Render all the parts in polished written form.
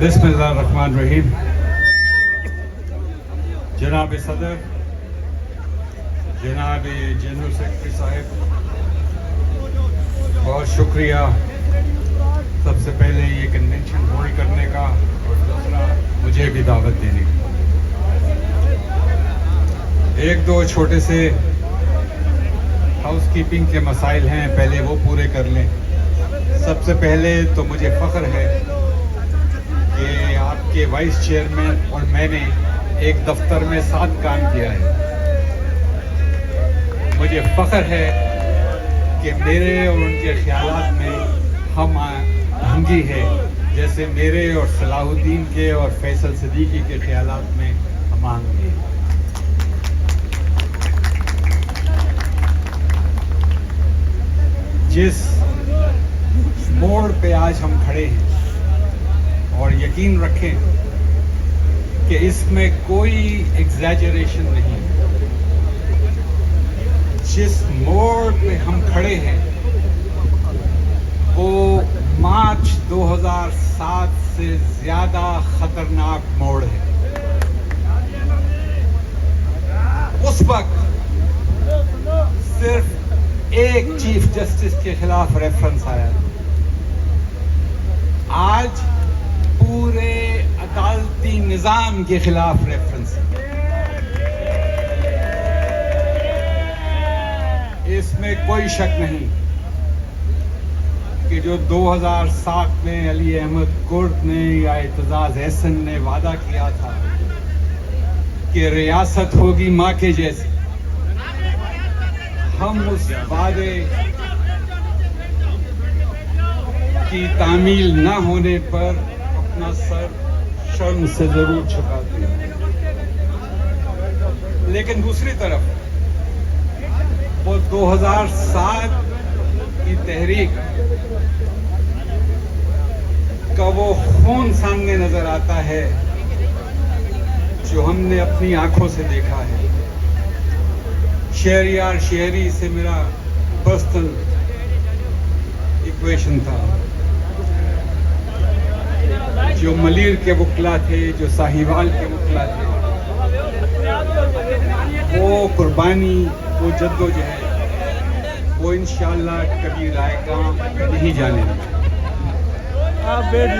بسم اللہ الرحمن الرحیم. جناب صدر، جناب جنرل سیکرٹری صاحب، بہت شکریہ سب سے پہلے یہ کنونشن ہولڈ کرنے کا اور دوسرا مجھے بھی دعوت دینے کا. ایک دو چھوٹے سے ہاؤس کیپنگ کے مسائل ہیں، پہلے وہ پورے کر لیں. سب سے پہلے تو مجھے فخر ہے کہ آپ کے وائس چیئرمین اور میں نے ایک دفتر میں ساتھ کام کیا ہے. مجھے فخر ہے کہ میرے اور ان کے خیالات میں ہم آہنگی ہے، جیسے میرے اور صلاح الدین کے اور فیصل صدیقی کے خیالات میں ہم آہنگی ہے. جس موڑ پہ آج ہم کھڑے ہیں، اور یقین رکھیں کہ اس میں کوئی ایگزیجریشن نہیں. جس موڑ پہ ہم کھڑے ہیں وہ مارچ 2007 سے زیادہ خطرناک موڑ ہے. اس وقت صرف ایک چیف جسٹس کے خلاف ریفرنس آیا. آج پورے عدالتی نظام کے خلاف ریفرنس ہے. اس میں کوئی شک نہیں کہ جو 2007 میں علی احمد کرد نے یا اعتزاز احسن نے وعدہ کیا تھا کہ ریاست ہوگی ماں کے جیسی، ہم اس وعدے کی تعمیل نہ ہونے پر اپنا سر شرم سے ضرور چھپاتے ہیں. لیکن دوسری طرف وہ 2007 کی تحریک کا وہ خون سامنے نظر آتا ہے جو ہم نے اپنی آنکھوں سے دیکھا ہے. شہریار شہری سے میرا پرسنل ایکویشن تھا. جو ملیر کے وکلا تھے، جو ساہیوال کے وکلا تھے، وہ قربانی، وہ جدوجہد، وہ انشاءاللہ کبھی رائے گاں نہیں جانے دیں.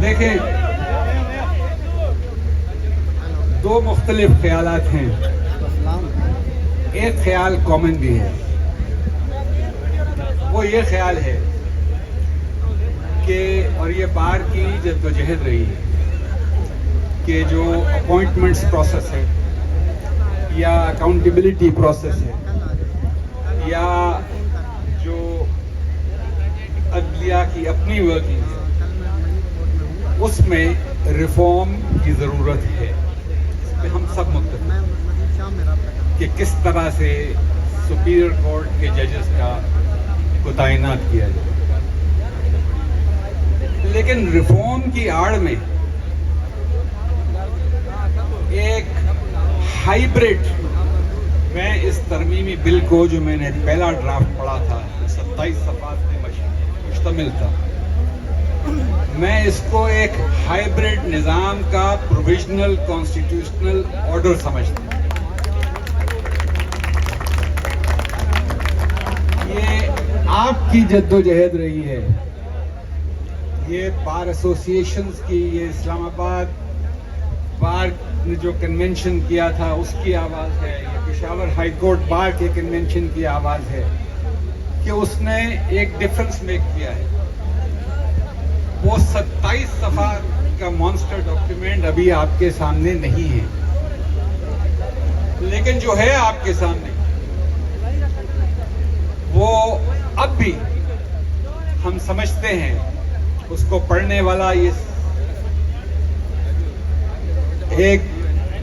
دیکھیں، دو مختلف خیالات ہیں. ایک خیال کامن بھی ہے، وہ یہ خیال ہے کہ، اور یہ بار کی جدوجہد رہی ہے کہ جو اپوائنٹمنٹس پروسیس ہے یا اکاؤنٹیبلٹی پروسیس ہے یا جو عدلیہ کی اپنی ورکنگ ہے، اس میں ریفارم کی ضرورت ہے. اس پہ ہم سب متفق ہیں کہ کس طرح سے سپیریئر کورٹ کے ججز کو تعینات کیا جائے. لیکن ریفارم کی آڑ میں ایک ہائیبرڈ، میں اس ترمیمی بل کو جو میں نے پہلا ڈرافٹ پڑھا تھا 27 صفحات میں مشتمل تھا، میں اس کو ایک ہائیبرڈ نظام کا پروویژنل کانسٹیٹیوشنل آرڈر سمجھتا ہوں. یہ آپ کی جدوجہد رہی ہے، یہ بار ایسوسیشنز کی، یہ اسلام آباد بار نے جو کنونشن کیا تھا اس کی آواز ہے، یہ پشاور ہائی کورٹ بار کے کنونشن کی آواز ہے کہ اس نے ایک ڈفرنس میک کیا ہے. وہ 27 صفحات کا مانسٹر ڈاکیومنٹ ابھی آپ کے سامنے نہیں ہے، لیکن جو ہے آپ کے سامنے وہ اب بھی ہم سمجھتے ہیں اس کو پڑھنے والا یہ ایک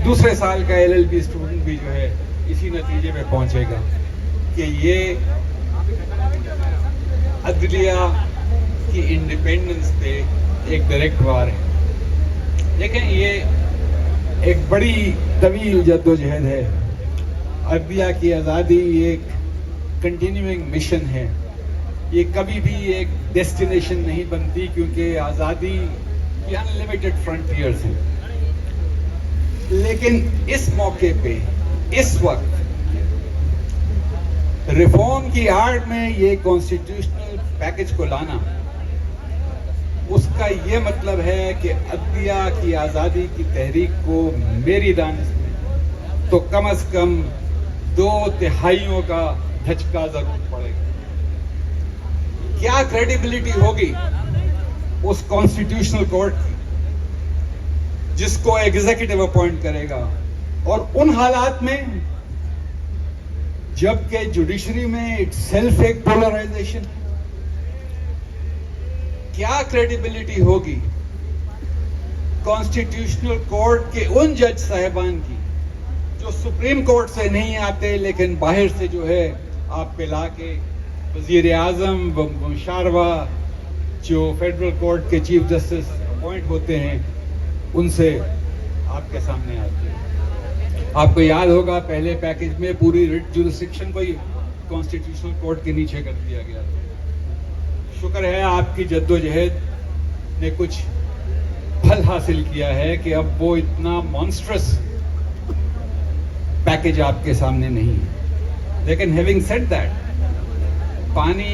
دوسرے سال کا LLB اسٹوڈنٹ بھی جو ہے اسی نتیجے میں پہنچے گا کہ یہ عدلیہ کی انڈیپینڈنس پہ ایک ڈائریکٹ وار ہے. لیکن یہ ایک بڑی طویل جدوجہد ہے. عدلیہ کی آزادی ایک کنٹینیوئنگ مشن ہے. یہ کبھی بھی ایک ڈیسٹینیشن نہیں بنتی، کیونکہ آزادی کہ انلمیٹڈ فرنٹیئرز ہیں، لیکن اس موقع پہ اس وقت ریفارم کی آڑ میں یہ کانسٹیٹیوشنل پیکج کو لانا، اس کا یہ مطلب ہے کہ عدلیہ کی آزادی کی تحریک کو میری دانش میں تو کم از کم 2/3 کا دھچکا ضرور پڑے گا۔ کیا کریڈیبلٹی ہوگی اس کانسٹیٹیوشنل کورٹ کی جس کو ایگزیکٹو اپوائنٹ کرے گا، اور ان حالات میں جبکہ جوڈیشری میں اٹ سیلف ایک پولرائزیشن، کیا کریڈیبلٹی ہوگی کانسٹیٹیوشنل کورٹ کے ان جج صاحبان کی جو سپریم کورٹ سے نہیں آتے لیکن باہر سے جو ہے آپ پہ لا کے وزیر اعظم مشاروا جو فیڈرل کورٹ کے چیف جسٹس اپوائنٹ ہوتے ہیں ان سے آپ کے سامنے آتے ہیں۔ آپ کو یاد ہوگا پہلے پیکج میں پوری ریٹ جورسڈکشن کو ہی کانسٹیٹیوشنل کورٹ کے نیچے کر دیا گیا تھا۔ شکر ہے آپ کی جدوجہد نے کچھ پھل حاصل کیا ہے کہ اب وہ اتنا مانسٹرس پیکج آپ کے سامنے نہیں ہے، لیکن ہیونگ سیڈ دیٹ پانی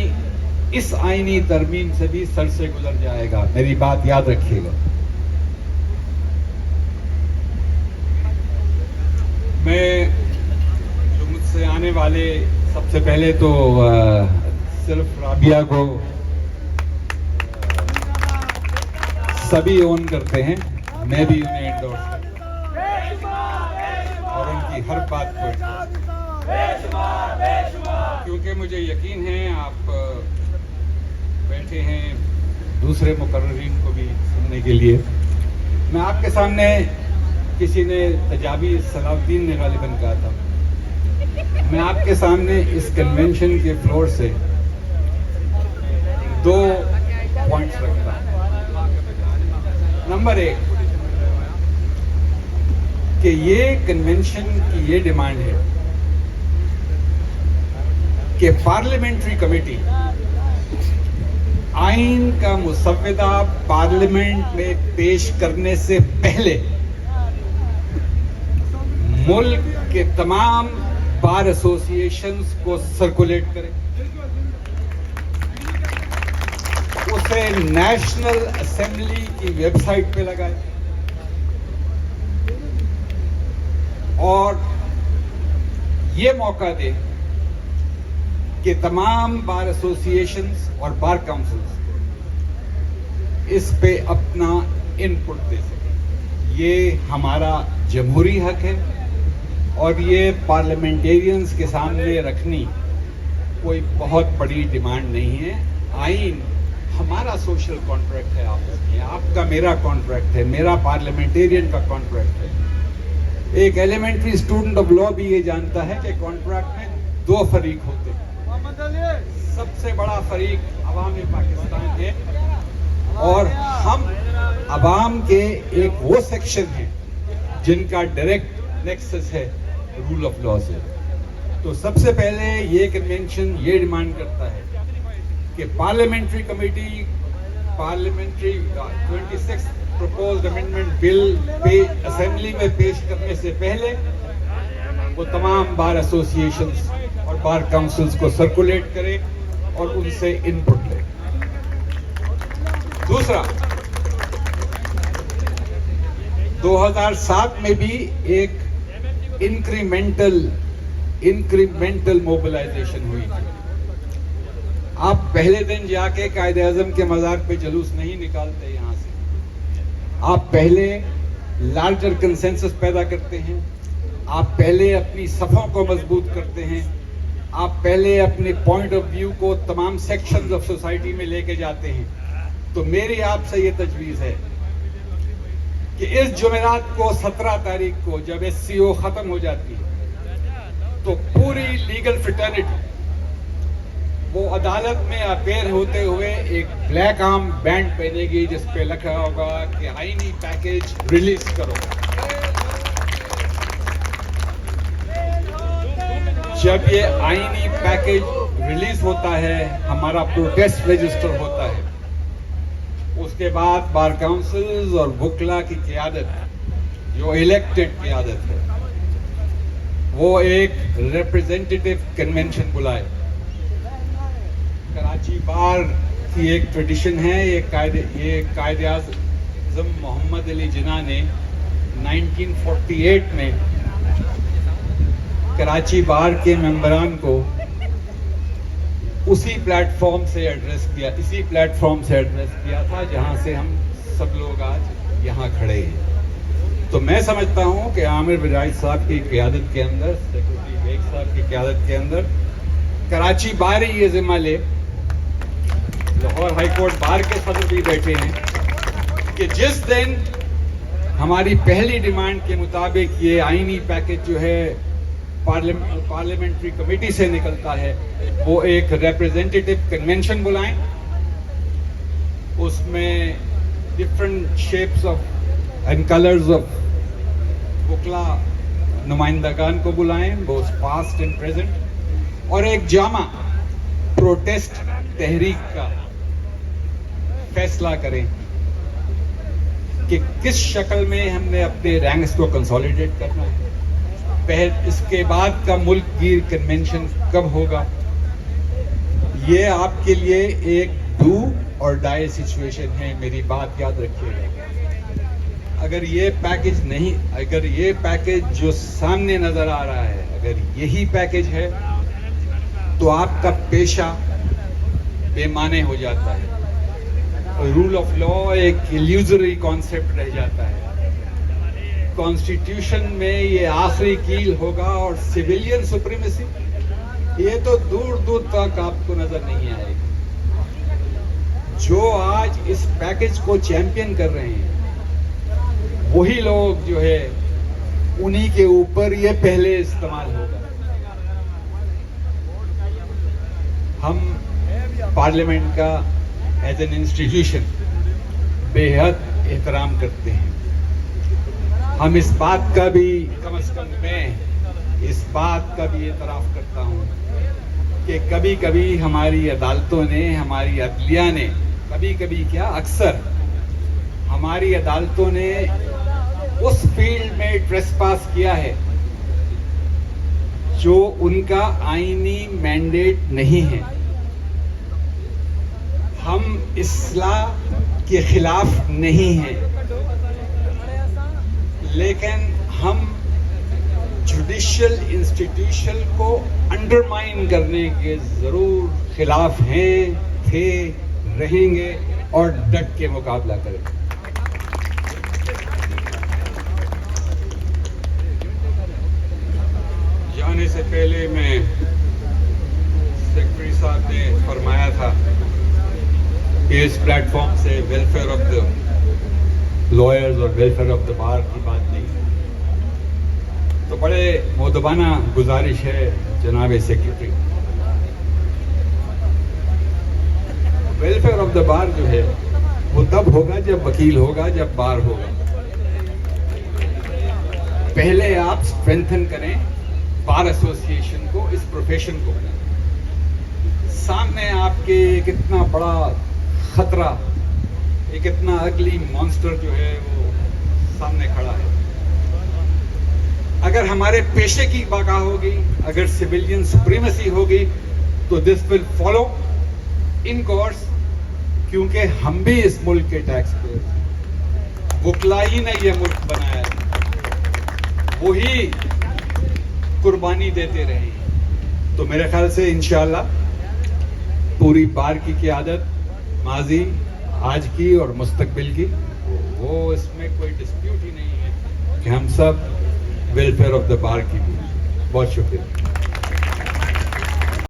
اس آئینی ترمیم سے بھی سر سے گزر جائے گا، میری بات یاد رکھیے گا۔ میں جو مجھ سے آنے والے سب سے پہلے تو صرف رابعہ کو سبھی اون کرتے ہیں، میں بھی انہیں انڈورس کرتا ہوں اور ان کی ہر بات کو کیونکہ مجھے یقین ہے آپ بیٹھے ہیں دوسرے مقررین کو بھی سننے کے لیے۔ میں آپ کے سامنے، کسی نے تجابی صلاح الدین نے غالباً کہا تھا، میں آپ کے سامنے اس کنونشن کے فلور سے 2 پوائنٹس رکھتا ہوں۔ نمبر 1 کہ یہ کنونشن کی یہ ڈیمانڈ ہے کہ پارلیمنٹری کمیٹی آئین کا مسودہ پارلیمنٹ میں پیش کرنے سے پہلے ملک کے تمام بار ایسوسیشنز کو سرکولیٹ کرے، اسے نیشنل اسمبلی کی ویب سائٹ پہ لگائے اور یہ موقع دے کہ تمام بار ایسوسیشنز اور بار کاؤنسلز اس پہ اپنا ان پٹ دے سکیں۔ یہ ہمارا جمہوری حق ہے اور یہ پارلیمنٹیرینز کے سامنے رکھنی کوئی بہت بڑی ڈیمانڈ نہیں ہے۔ آئین ہمارا سوشل کانٹریکٹ ہے، آپس میں آپ کا میرا کانٹریکٹ ہے، میرا پارلیمنٹیرین کا کانٹریکٹ ہے۔ ایک ایلیمنٹری اسٹوڈنٹ آف لا بھی یہ جانتا ہے کہ کانٹریکٹ میں 2 فریق ہوتے ہیں، سب سے بڑا فریق عوام پاکستان ہے اور ہم عوام کے ایک وہ سیکشن ہیں جن کا ڈائریکٹ نیکسس ہے رول آف لا سے۔ تو سب سے پہلے یہ کنونشن یہ ڈیمانڈ کرتا ہے کہ parliamentary committee parliamentary 26 proposed amendment بل اسمبلی میں پیش کرنے سے پہلے وہ تمام بار ایسوسیشنز اور بار کاؤنسلز کو سرکولیٹ کرے اور ان سے ان پٹ لے۔ دوسرا، 2007 میں بھی ایک انکریمنٹل موبلائزیشن ہوئی تھی۔ آپ پہلے دن جا کے قائد اعظم کے مزار پہ جلوس نہیں نکالتے یہاں سے، آپ پہلے لارجر کنسنسس پیدا کرتے ہیں، آپ پہلے اپنی صفوں کو مضبوط کرتے ہیں، آپ پہلے اپنے پوائنٹ آف ویو کو تمام سیکشنز آف سوسائٹی میں لے کے جاتے ہیں۔ تو میری آپ سے یہ تجویز ہے کہ اس جمعرات کو 17 تاریخ کو جب SCO ختم ہو جاتی ہے تو پوری لیگل فریٹرنیٹی وہ عدالت میں اپیئر ہوتے ہوئے ایک بلیک آرم بینڈ پہنے گی جس پہ لکھا ہوگا کہ آئینی پیکج ریلیز کرو۔ جب یہ آئینی پیکج ریلیز ہوتا ہے، ہمارا پروٹیسٹ رجسٹر ہوتا ہے، اس کے بعد بار کاؤنسلز اور وکلا کی قیادت جو الیکٹڈ قیادت ہے وہ ایک ریپرزینٹیٹیو کنونشن بلائے. کراچی بار کی ایک ٹریڈیشن ہے, یہ قائد اعظم محمد علی جناح نے 1948 میں کراچی بار کے ممبران کو اسی پلیٹ فارم سے ایڈریس کیا تھا جہاں سے ہم سب لوگ آج یہاں کھڑے ہیں. تو میں سمجھتا ہوں کہ عامر وجاہد صاحب کی قیادت کے اندر, سیکرٹری بیگ صاحب کی قیادت کے اندر کراچی بار ہی یہ ذمہ لے, لاہور ہائی کورٹ بار کے صدر بھی بیٹھے ہیں, کہ جس دن ہماری پہلی ڈیمانڈ کے مطابق یہ آئینی پیکج جو ہے پارلیمنٹری کمیٹی سے نکلتا ہے وہ ایک ریپرزینٹیٹیو کنونشن بلائیں, اس میں different shapes of and colours of وکلا نمائندگان کو بلائیں, بوتھ پاسٹ اینڈ پریزنٹ, اور ایک جامع پروٹیسٹ تحریک کا فیصلہ کریں کہ کس شکل میں ہم نے اپنے رینکس کو کنسولیڈیٹ کرنا ہے, اس کے بعد کا ملک گیر کنونشن کب ہوگا. یہ آپ کے لیے ایک ڈو اور ڈائی سچویشن ہے, میری بات یاد رکھیے گا. اگر یہ پیکج جو سامنے نظر آ رہا ہے اگر یہی پیکج ہے تو آپ کا پیشہ بے معنی ہو جاتا ہے, رول آف لا ایک ایلیوزری کانسیپٹ رہ جاتا ہے. کانسٹیٹیوشن میں یہ آخری کیل ہوگا, اور سویلین سپریمیسی یہ تو دور دور تک آپ کو نظر نہیں آئے گی. جو آج اس پیکج کو چیمپئن کر رہے ہیں وہی لوگ جو ہے انہی کے اوپر یہ پہلے استعمال ہوگا. ہم پارلیمنٹ کا ایز این انسٹیٹیوشن بے حد احترام کرتے ہیں. ہم اس بات کا بھی کم از کم میں اس بات کا بھی اعتراف کرتا ہوں کہ کبھی کبھی ہماری عدالتوں نے, ہماری عدلیہ نے, کبھی کیا اکثر ہماری عدالتوں نے اس فیلڈ میں ٹریسپاس کیا ہے جو ان کا آئینی مینڈیٹ نہیں ہے. ہم اصلاح کے خلاف نہیں ہیں, لیکن ہم جوڈیشل انسٹیٹیوشن کو انڈرمائن کرنے کے ضرور خلاف ہیں, تھے, رہیں گے اور ڈٹ کے مقابلہ کریں گے. جانے سے پہلے میں سیکرٹری صاحب نے فرمایا تھا کہ اس پلیٹ فارم سے ویلفیئر آف دا لائرز اور ویلفیئر آف دا بار کی بات نہیں, تو بڑے مؤدبانہ گزارش ہے جناب سیکرٹری, ویلفیئر آف دا بار جو ہے وہ تب ہوگا جب وکیل ہوگا, جب بار ہوگا. پہلے آپ اسٹرینتھن کریں بار ایسوسیشن کو, اس پروفیشن کو. سامنے آپ کے ایک اتنا بڑا خطرہ, ایک اتنا اگلی مانسٹر جو ہے وہ سامنے کھڑا ہے. اگر ہمارے پیشے کی بقا ہوگی, اگر سویلین سپریمیسی ہوگی تو دس ول فالو ان کورس, کیونکہ ہم بھی اس ملک کے ٹیکس پیئر ہیں. وکلا ہی نے یہ ملک بنایا ہے, وہی قربانی دیتے رہے ہیں. تو میرے خیال سے انشاءاللہ پوری بار کی قیادت ماضی, آج کی اور مستقبل کی, وہ اس میں کوئی ڈسپیوٹ ہی نہیں ہے کہ ہم سب ویلفیئر آف دا بار کی. بہت شکریہ.